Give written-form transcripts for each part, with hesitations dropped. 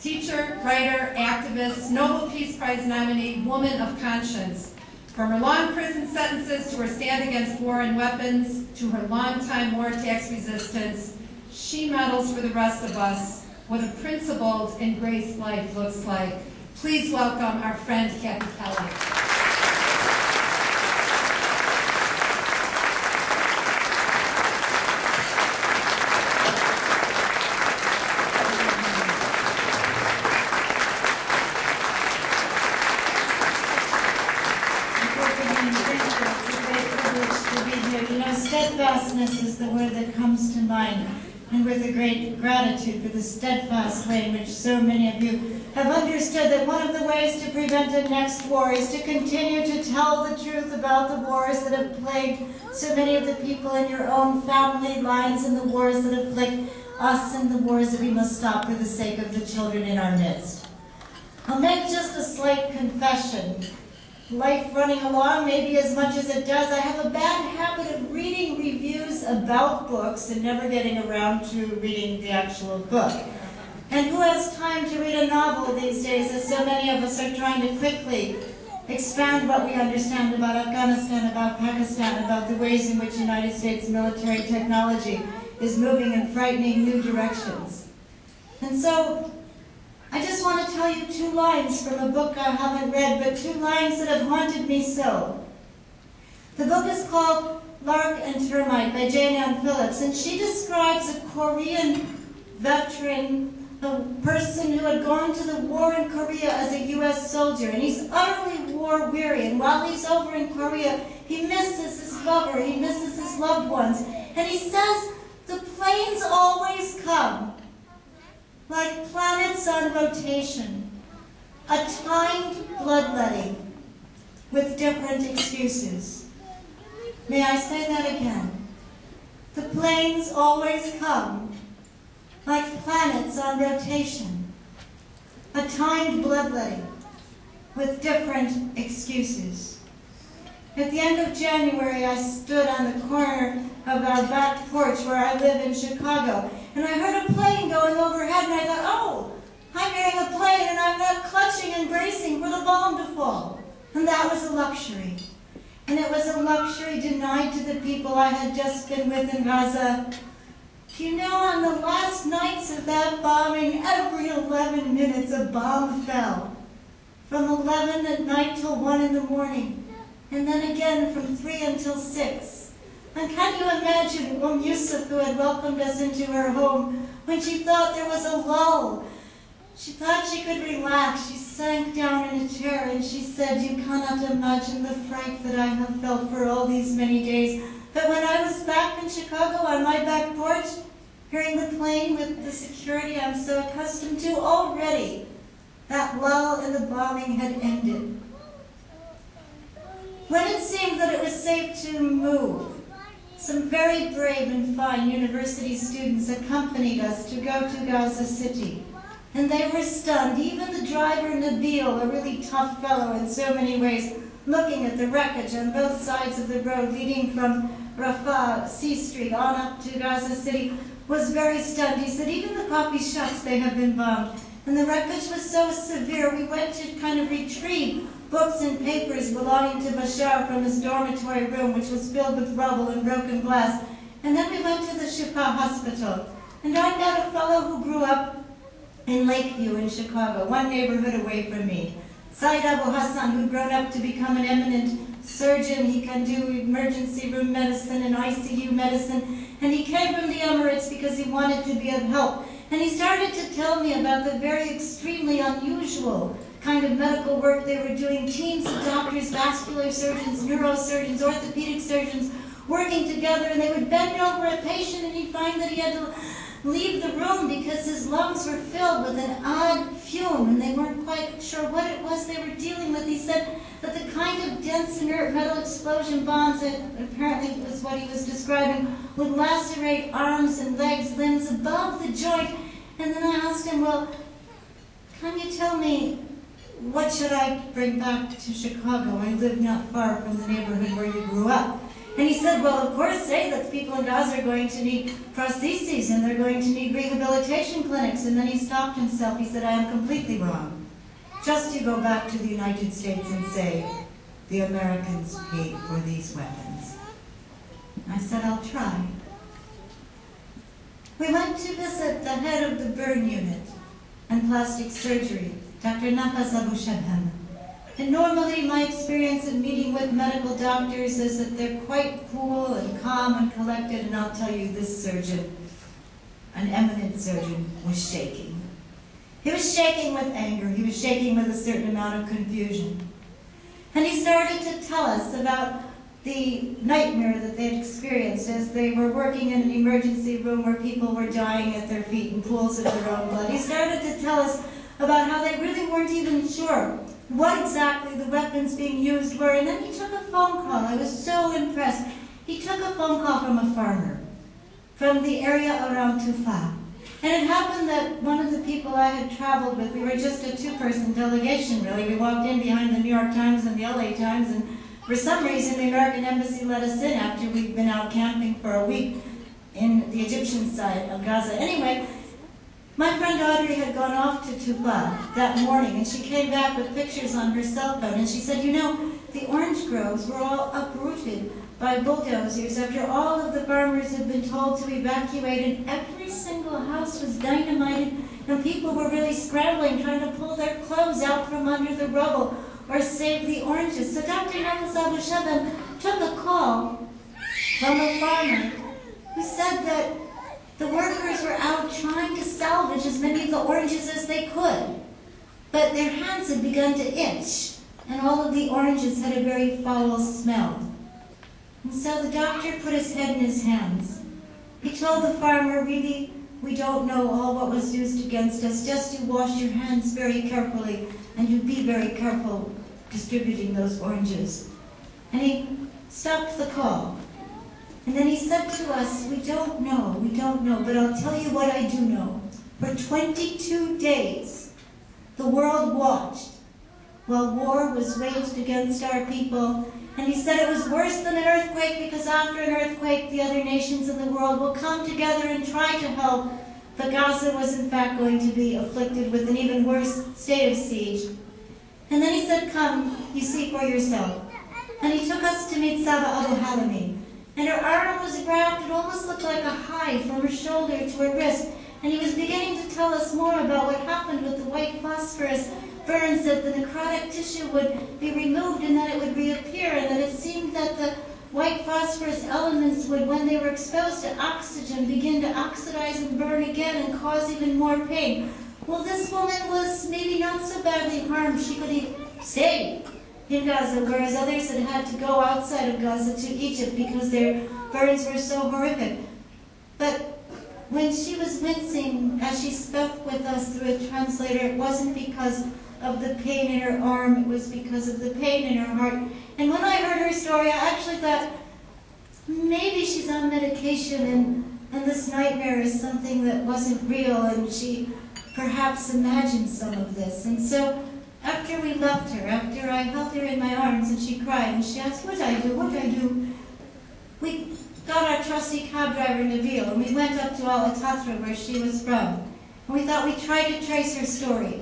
teacher, writer, activist, Nobel Peace Prize nominee, woman of conscience. From her long prison sentences to her stand against war and weapons, to her long-time war tax resistance, she models for the rest of us what a principled and graced life looks like. Please welcome our friend, Kathy Kelly. Steadfastness is the word that comes to mind, and with a great gratitude for the steadfast way in which so many of you have understood that one of the ways to prevent a next war is to continue to tell the truth about the wars that have plagued so many of the people in your own family lines, and the wars that afflict us, and the wars that we must stop for the sake of the children in our midst. I'll make just a slight confession. Life running along, maybe as much as it does, I have a bad habit of reading reviews about books and never getting around to reading the actual book. And who has time to read a novel these days, as so many of us are trying to quickly expand what we understand about Afghanistan, about Pakistan, about the ways in which United States military technology is moving in frightening new directions. And so, I just want to tell you 2 lines from a book I haven't read, but 2 lines that have haunted me so. The book is called Lark and Termite by Jane Ann Phillips, and she describes a Korean veteran, a person who had gone to the war in Korea as a U.S. soldier, and he's utterly war-weary, and while he's over in Korea, he misses his lover, he misses his loved ones, and he says, the planes always come, like planets on rotation, a timed bloodletting with different excuses. May I say that again? The planes always come, like planets on rotation, a timed bloodletting with different excuses. At the end of January, I stood on the corner of our back porch where I live in Chicago, and I heard a plane going overhead, and I thought, oh, I'm hearing a plane, and I'm not clutching and bracing for the bomb to fall. And that was a luxury. And it was a luxury denied to the people I had just been with in Gaza. Do you know, on the last nights of that bombing, every 11 minutes a bomb fell. From 11 at night till 1 in the morning. And then again from 3 until 6. And can you imagine Yusuf, who had welcomed us into her home, when she thought there was a lull? She thought she could relax. She sank down in a chair and she said, you cannot imagine the fright that I have felt for all these many days. But when I was back in Chicago on my back porch, hearing the plane with the security I'm so accustomed to, already that lull in the bombing had ended. When it seemed that it was safe to move, some very brave and fine university students accompanied us to go to Gaza City. And they were stunned, even the driver Nabil, a really tough fellow in so many ways, looking at the wreckage on both sides of the road leading from Rafah, C Street, on up to Gaza City, was very stunned. He said, even the coffee shops, they have been bombed. And the wreckage was so severe, we went to kind of retrieve books and papers belonging to Bashar from his dormitory room, which was filled with rubble and broken glass. And then we went to the Shifa hospital. And I met a fellow who grew up in Lakeview in Chicago, one neighborhood away from me. Said Abu Hassan, who'd grown up to become an eminent surgeon. He can do emergency room medicine and ICU medicine. And he came from the Emirates because he wanted to be of help. And he started to tell me about the very extremely unusual kind of medical work they were doing. Teams of doctors, vascular surgeons, neurosurgeons, orthopedic surgeons working together, and they would bend over a patient and he'd find that he had to leave the room because his lungs were filled with an odd fume and they weren't quite sure what it was they were dealing with. He said that the kind of dense inert metal explosion bombs, that apparently was what he was describing, would lacerate arms and legs, limbs above the joint. And then I asked him, well, can you tell me, what should I bring back to Chicago? I live not far from the neighborhood where you grew up. And he said, well, of course, say that the people in Gaza are going to need prostheses and they're going to need rehabilitation clinics. And then he stopped himself. He said, I am completely wrong. Just to go back to the United States and say, the Americans paid for these weapons. I said, I'll try. We went to visit the head of the burn unit and plastic surgery, Dr. Nakba. And normally my experience in meeting with medical doctors is that they're quite cool and calm and collected, and I'll tell you, this surgeon, an eminent surgeon, was shaking. He was shaking with anger. He was shaking with a certain amount of confusion. And he started to tell us about the nightmare that they had experienced as they were working in an emergency room where people were dying at their feet in pools of their own blood. He started to tell us about how they really weren't even sure what exactly the weapons being used were. And then he took a phone call. I was so impressed. He took a phone call from a farmer from the area around Tufa. And it happened that one of the people I had traveled with, we were just a two-person delegation, really. We walked in behind the New York Times and the LA Times, and for some reason the American Embassy let us in after we'd been out camping for a week in the Egyptian side of Gaza. Anyway, my friend Audrey had gone off to Tufa that morning, and she came back with pictures on her cell phone, and she said, you know, the orange groves were all uprooted by bulldozers after all of the farmers had been told to evacuate, and every single house was dynamited, and people were really scrambling, trying to pull their clothes out from under the rubble or save the oranges. So Dr. Nakba took a call from a farmer who said that the workers were out trying to salvage as many of the oranges as they could, but their hands had begun to itch, and all of the oranges had a very foul smell. And so the doctor put his head in his hands. He told the farmer, really, we don't know all what was used against us, just to wash your hands very carefully, and you be very careful distributing those oranges. And he stopped the call. And then he said to us, we don't know, but I'll tell you what I do know. For 22 days, the world watched while war was waged against our people. And he said it was worse than an earthquake, because after an earthquake, the other nations in the world will come together and try to help. But Gaza was in fact going to be afflicted with an even worse state of siege. And then he said, come, you see for yourself. And he took us to meet Saba Abu Halami. And her arm was wrapped, it almost looked like a hide from her shoulder to her wrist. And he was beginning to tell us more about what happened with the white phosphorus burns, that the necrotic tissue would be removed and then it would reappear, and that it seemed that the white phosphorus elements would, when they were exposed to oxygen, begin to oxidize and burn again and cause even more pain. Well, this woman was maybe not so badly harmed. She could stay in Gaza, whereas others had had to go outside of Gaza to Egypt because their burns were so horrific. But when she was wincing as she spoke with us through a translator, it wasn't because of the pain in her arm, it was because of the pain in her heart. And when I heard her story, I actually thought, maybe she's on medication and this nightmare is something that wasn't real, and she perhaps imagined some of this. And so after we left her, after I held her in my arms and she cried and she asked, what do I do? We got our trusty cab driver, Nabil, and we went up to Al Atatra, where she was from. And we thought we'd try to trace her story.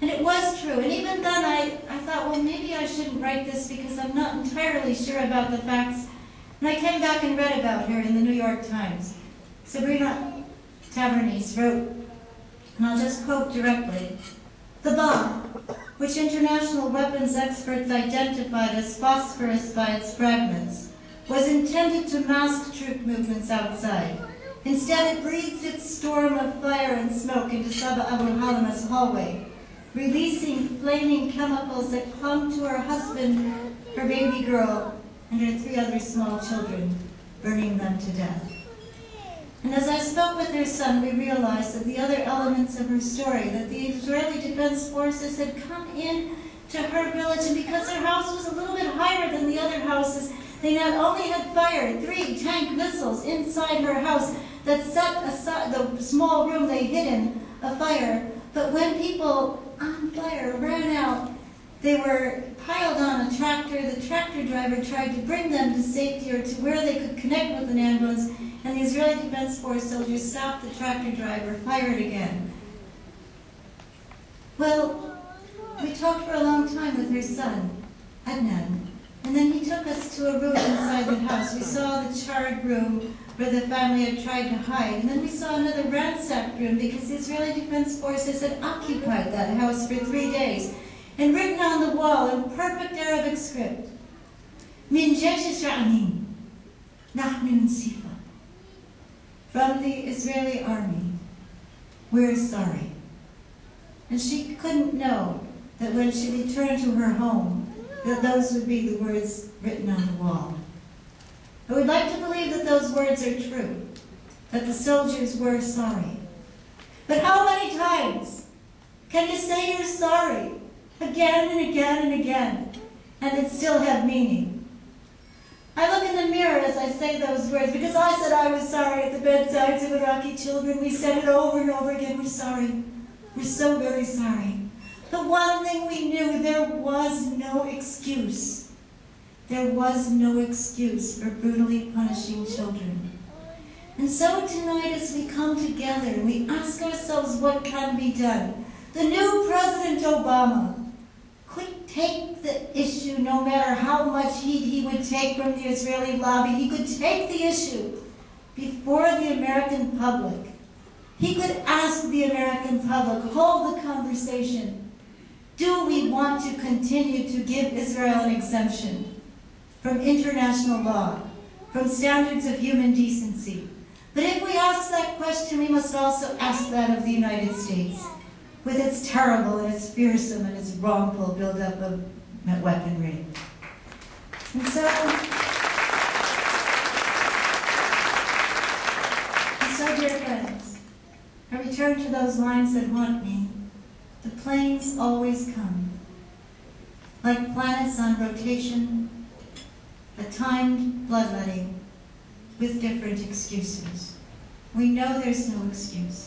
And it was true. And even then I thought, well, maybe I shouldn't write this because I'm not entirely sure about the facts. And I came back and read about her in the New York Times. Sabrina Tavernese wrote, and I'll just quote directly, the bomb, which international weapons experts identified as phosphorus by its fragments, was intended to mask troop movements outside. Instead, it breathed its storm of fire and smoke into Saba Abu Halama's hallway, releasing flaming chemicals that clung to her husband, her baby girl, and her 3 other small children, burning them to death. And as I spoke with her son, we realized that the other elements of her story, that the Israeli Defense Forces had come in to her village, and because her house was a little bit higher than the other houses, they not only had fired 3 tank missiles inside her house that set aside the small room they hid in afire, but when people on fire ran out They were piled on a tractor. The tractor driver tried to bring them to safety or to where they could connect with an ambulance, and the Israeli Defense Force soldiers stopped the tractor driver, fired again. Well, we talked for a long time with her son, Adnan, and then he took us to a room inside the house. We saw the charred room where the family had tried to hide, and then we saw another ransacked room because the Israeli Defense Forces had occupied that house for 3 days. And written on the wall in perfect Arabic script, Min Jaysh Sha'anin, Nahnu Nsifa. From the Israeli army, we're sorry. And she couldn't know that when she returned to her home, that those would be the words written on the wall. I would like to believe that those words are true, that the soldiers were sorry. But how many times can you say you're sorry? Again and again and again, and it still have meaning. I look in the mirror as I say those words, because I said I was sorry at the bedsides of Iraqi children. We said it over and over again, we're sorry. We're so very sorry. The one thing we knew, there was no excuse. There was no excuse for brutally punishing children. And so tonight as we come together and we ask ourselves what can be done, the new President Obama could take the issue no matter how much heat he would take from the Israeli lobby. He could take the issue before the American public. He could ask the American public, hold the conversation. Do we want to continue to give Israel an exemption from international law, from standards of human decency? But if we ask that question, we must also ask that of the United States, with its terrible and its fearsome and its wrongful buildup of weaponry. And so dear friends, I return to those lines that haunt me. The planes always come, like planets on rotation, a timed bloodletting with different excuses. We know there's no excuse.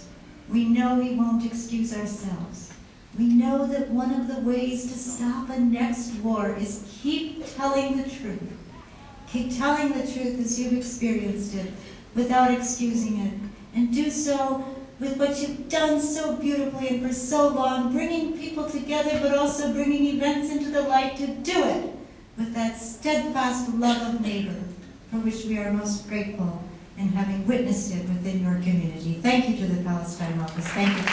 We know we won't excuse ourselves. We know that one of the ways to stop a next war is keep telling the truth. Keep telling the truth as you've experienced it without excusing it. And do so with what you've done so beautifully and for so long, bringing people together but also bringing events into the light to do it with that steadfast love of neighbor for which we are most grateful and having witnessed it within your community. Thank you to the Palestine Office. Thank you.